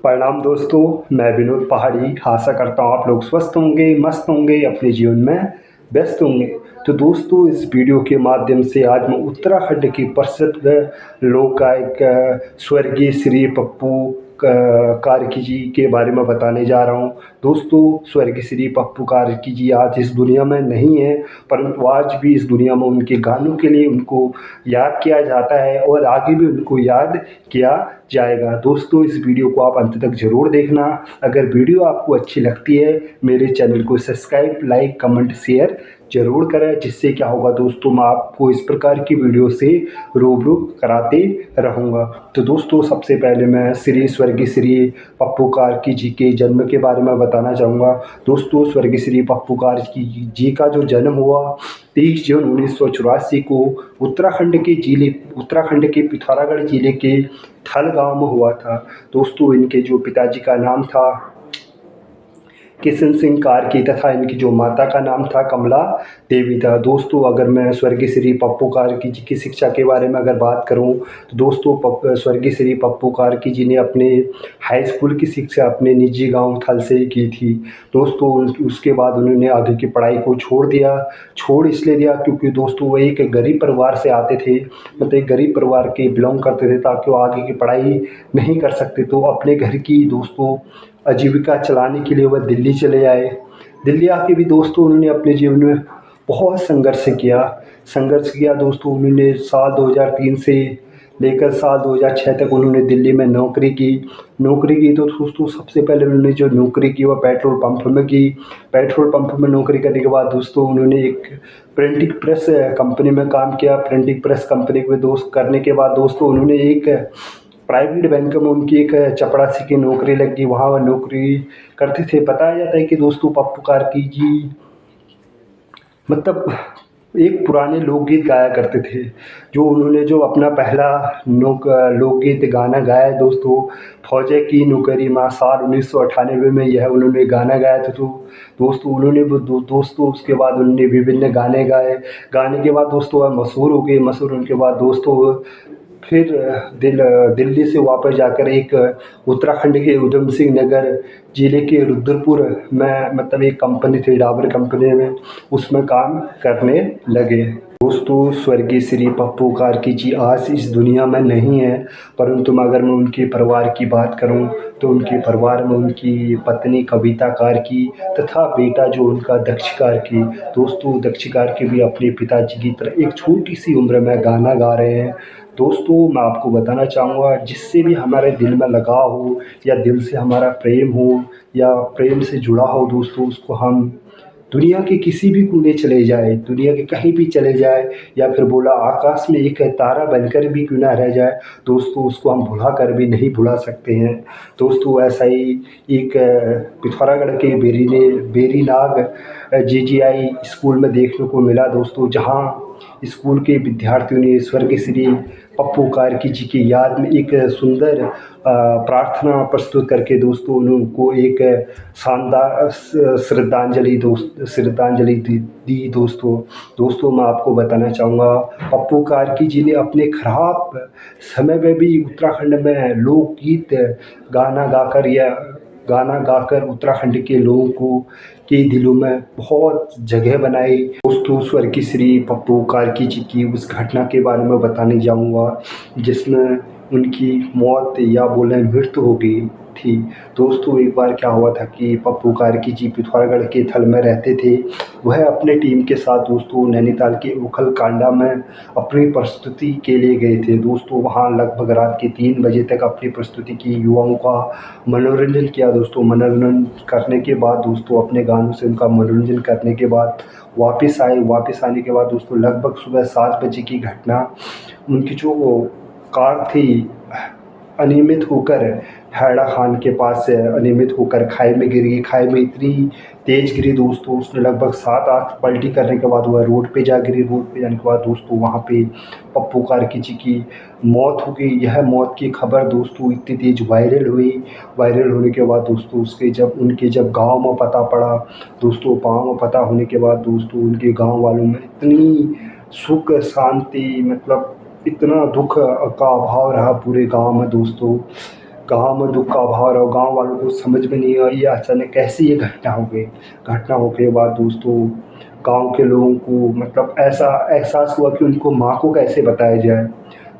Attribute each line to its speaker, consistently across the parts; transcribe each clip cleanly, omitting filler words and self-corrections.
Speaker 1: प्रणाम दोस्तों, मैं विनोद पहाड़ी आशा करता हूँ आप लोग स्वस्थ होंगे, मस्त होंगे, अपने जीवन में व्यस्त होंगे। तो दोस्तों, इस वीडियो के माध्यम से आज मैं उत्तराखंड की प्रसिद्ध लोक गायक स्वर्गीय श्री पप्पू कार्की जी के बारे में बताने जा रहा हूँ। दोस्तों, स्वर्गीय श्री पप्पू कार्की जी आज इस दुनिया में नहीं है, परंतु आज भी इस दुनिया में उनके गानों के लिए उनको याद किया जाता है और आगे भी उनको याद किया जाएगा। दोस्तों, इस वीडियो को आप अंत तक ज़रूर देखना। अगर वीडियो आपको अच्छी लगती है, मेरे चैनल को सब्सक्राइब, लाइक, कमेंट, शेयर ज़रूर करें, जिससे क्या होगा दोस्तों, मैं आपको इस प्रकार की वीडियो से रूबरू कराते रहूँगा। तो दोस्तों, सबसे पहले मैं स्वर्गीय श्री पप्पू कार्की जी के जन्म के बारे में बताना चाहूँगा। दोस्तों, स्वर्गीय श्री पप्पू कार्की जी का जो जन्म हुआ 23 जून 1984 को उत्तराखंड के पिथौरागढ़ जिले के थल गाँव में हुआ था। दोस्तों, इनके जो पिताजी का नाम था किशन सिंह कार्की तथा इनकी जो माता का नाम था कमला देवी था। दोस्तों, अगर मैं स्वर्गीय श्री पप्पू कार्की जी की शिक्षा के बारे में अगर बात करूं, तो दोस्तों स्वर्गीय श्री पप्पू कार्की जी ने अपने हाई स्कूल की शिक्षा अपने निजी गांव थल से ही की थी। दोस्तों, उसके बाद उन्होंने आगे की पढ़ाई को छोड़ इसलिए दिया क्योंकि दोस्तों वो एक गरीब परिवार से आते थे, मतलब एक गरीब परिवार के बिलोंग करते थे, ताकि वो आगे की पढ़ाई नहीं कर सकते। तो अपने घर की दोस्तों आजीविका चलाने के लिए वह दिल्ली चले आए। दिल्ली आके भी दोस्तों उन्होंने अपने जीवन में बहुत संघर्ष किया दोस्तों। उन्होंने साल 2003 से लेकर साल 2006 तक उन्होंने दिल्ली में नौकरी की। तो दोस्तों, सबसे पहले उन्होंने जो नौकरी की वह पेट्रोल पंप में की। पेट्रोल पंप में नौकरी करने के बाद दोस्तों उन्होंने एक प्रिंटिंग प्रेस कंपनी में काम किया। प्रिंटिंग प्रेस कंपनी में दोस्त करने के बाद दोस्तों उन्होंने एक प्राइवेट बैंक में उनकी एक चपरासी की नौकरी लगी, वहाँ वह नौकरी करते थे। बताया जाता है कि दोस्तों पप्पू कार्की जी मतलब एक पुराने लोकगीत गाया करते थे। जो अपना पहला लोकगीत गाना गाया है दोस्तों, फौजे की नौकरी माँ, साल 1998 में यह उन्होंने गाना गाया था। तो दोस्तों उन्होंने वो दोस्तों उसके बाद उन्होंने विभिन्न गाने गाए। गाने के बाद दोस्तों वह मशहूर हो गए। मशहूर होने के बाद दोस्तों फिर दिल्ली से वापस जाकर एक उत्तराखंड के उधम सिंह नगर जिले के रुद्रपुर में मतलब एक कंपनी थी, डाबर कंपनी में, उसमें काम करने लगे। दोस्तों, स्वर्गीय श्री पप्पू कार्की जी आज इस दुनिया में नहीं है, परंतु अगर मैं उनके परिवार की बात करूं तो उनके परिवार में उनकी पत्नी कविता कार्की तथा बेटा जो उनका दक्ष कार्की। दोस्तों, दक्ष कार्की भी अपने पिताजी की तरह एक छोटी सी उम्र में गाना गा रहे हैं। दोस्तों, मैं आपको बताना चाहूँगा, जिससे भी हमारे दिल में लगाव हो या दिल से हमारा प्रेम हो या प्रेम से जुड़ा हो दोस्तों, उसको हम दुनिया के किसी भी कोने चले जाए, दुनिया के कहीं भी चले जाए, या फिर बोला आकाश में एक तारा बनकर भी क्यों ना रह जाए दोस्तों, उसको हम भुला कर भी नहीं भुला सकते हैं। दोस्तों, ऐसा ही एक पिथौरागढ़ के बेरीनाग जेजीआई स्कूल में देखने को मिला दोस्तों, जहाँ स्कूल के विद्यार्थियों ने स्वर्गीय श्री पप्पू कार्की जी की याद में एक सुंदर प्रार्थना प्रस्तुत करके दोस्तों उनको एक शानदार श्रद्धांजलि दी दोस्तों। दोस्तों, मैं आपको बताना चाहूँगा, पप्पू कार्की जी ने अपने खराब समय में भी उत्तराखंड में लोकगीत गाना गाकर उत्तराखंड के लोगों को के दिलों में बहुत जगह बनाई। दोस्तों, स्वर्गीय श्री पप्पू कार्की जी की उस घटना के बारे में बताने जाऊंगा जिसमें उनकी मौत या बोले मृत्यु हो गई थी। दोस्तों, एक बार क्या हुआ था कि पप्पू कार्की जी पिथौरागढ़ के थल में रहते थे। वह अपने टीम के साथ दोस्तों नैनीताल के उखल कांडा में अपनी प्रस्तुति के लिए गए थे। दोस्तों, वहाँ लगभग रात के 3 बजे तक अपनी प्रस्तुति की, युवाओं का मनोरंजन किया दोस्तों। मनोरंजन करने के बाद दोस्तों अपने गानों से उनका मनोरंजन करने के बाद वापस आए। वापस आने के बाद दोस्तों लगभग सुबह 7 बजे की घटना, उनकी जो कार थी अनियमित होकर हैड़ा खान के पास से अनियमित होकर खाई में गिर गई। खाई में इतनी तेज गिरी दोस्तों, उसने लगभग 7-8 पलटी करने के बाद वह रोड पे जा गिरी। रोड पे जाने के बाद दोस्तों वहाँ पे पप्पू कार्की जी की मौत हो गई। यह मौत की खबर दोस्तों इतनी तेज वायरल हुई। वायरल होने के बाद दोस्तों उनके जब गांव में पता पड़ा दोस्तों, गांव में पता होने के बाद दोस्तों उनके गांव वालों में इतनी सुख शांति, मतलब इतना दुख का अभाव रहा पूरे गांव में दोस्तों। गाँव में दुख का भार और गाँव वालों को समझ में नहीं आई अचानक कैसे ये घटना हो गई। घटना होने के बाद दोस्तों गाँव के लोगों को मतलब ऐसा एहसास हुआ कि उनको माँ को कैसे बताया जाए।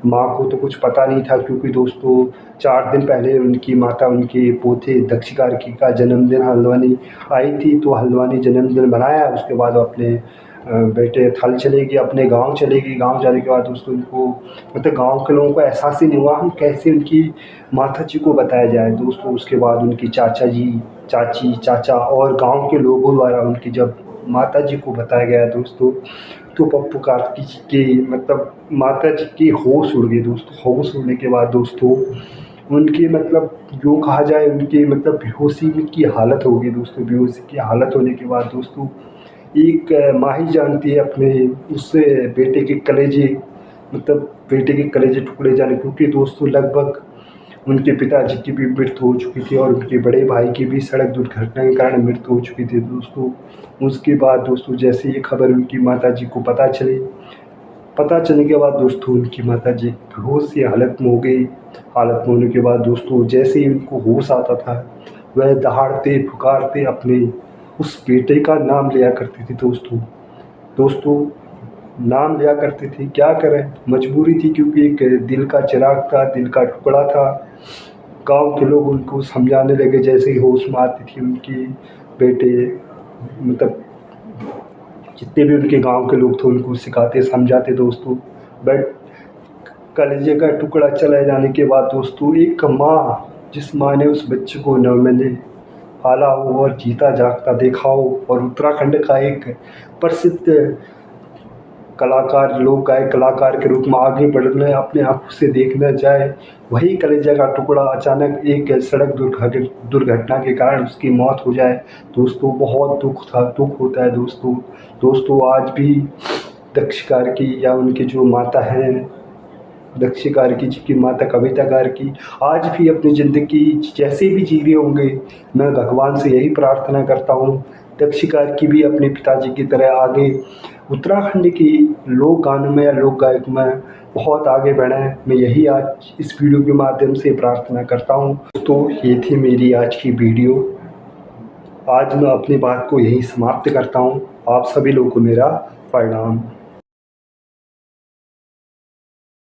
Speaker 1: माँ को तो कुछ पता नहीं था क्योंकि दोस्तों 4 दिन पहले उनकी माता उनके पोते दक्ष कार्की का जन्मदिन हल्द्वानी आई थी, तो हल्द्वानी जन्मदिन मनाया। उसके बाद वो अपने बेटे थल चलेगी, अपने गाँव चलेगी। गाँव जाने के बाद दोस्तों उनको मतलब गाँव के लोगों को एहसास ही नहीं हुआ हम कैसे उनकी माता जी को बताया जाए। दोस्तों उसके बाद उनकी चाचा जी, चाची, चाचा और गाँव के लोगों द्वारा उनकी जब माता जी को बताया गया दोस्तों, तो पप्पू कार्की जी के मतलब माता जी की होश उड़ गई दोस्तों। होश उड़ने के बाद दोस्तों उनकी मतलब यूँ कहा जाए उनकी मतलब बेहोशी की हालत हो गई दोस्तों। बेहोशी की हालत होने के बाद दोस्तों एक माँ ही जानती है अपने उस बेटे के कलेजे मतलब बेटे के कलेजे टुकड़े जाने, क्योंकि दोस्तों लगभग उनके पिताजी की भी मृत्यु हो चुकी थी और उनके बड़े भाई की भी सड़क दुर्घटना के कारण मृत्यु हो चुकी थी दोस्तों। उसके बाद दोस्तों जैसे ये खबर उनकी माताजी को पता चली, पता चलने के बाद दोस्तों उनकी माताजी बेहोश सी हालत में हो गई। हालत में होने के बाद दोस्तों जैसे ही उनको होश आता था, वह दहाड़ते पुकारते अपने उस बेटे का नाम लिया करती थी दोस्तों। दोस्तों नाम लिया करती थी, क्या करें मजबूरी थी क्योंकि एक दिल का चिराग था, दिल का टुकड़ा था। गाँव के लोग उनको समझाने लगे, जैसे ही होश में आती थी उनकी बेटे मतलब जितने भी उनके गाँव के लोग थे उनको सिखाते समझाते दोस्तों। बट कलेजे का टुकड़ा चले जाने के बाद दोस्तों एक माँ, जिस माँ ने उस बच्चे को 9 महीने पाला हो और जीता जागता देखा हो और उत्तराखंड का एक प्रसिद्ध कलाकार, लोक गायक कलाकार के रूप में आगे बढ़ने अपने आँखों से देखना जाए, वही कलेजा का टुकड़ा अचानक एक सड़क दुर्घटना के कारण उसकी मौत हो जाए। दोस्तों बहुत दुख होता है दोस्तों। दोस्तों आज भी दक्ष कार्की या उनकी जो माता हैं दक्ष कार्की जी की माता कविता कार्की आज भी अपनी ज़िंदगी जैसे भी जी रहे होंगे, मैं भगवान से यही प्रार्थना करता हूँ दक्ष कार्की भी अपने पिताजी की तरह आगे उत्तराखंड की लोक गानों में या लोक गायक में बहुत आगे बढ़ें। मैं यही आज इस वीडियो के माध्यम से प्रार्थना करता हूँ। दोस्तों ये थी मेरी आज की वीडियो। आज मैं अपनी बात को यहीं समाप्त करता हूँ। आप सभी लोगों को मेरा प्रणाम।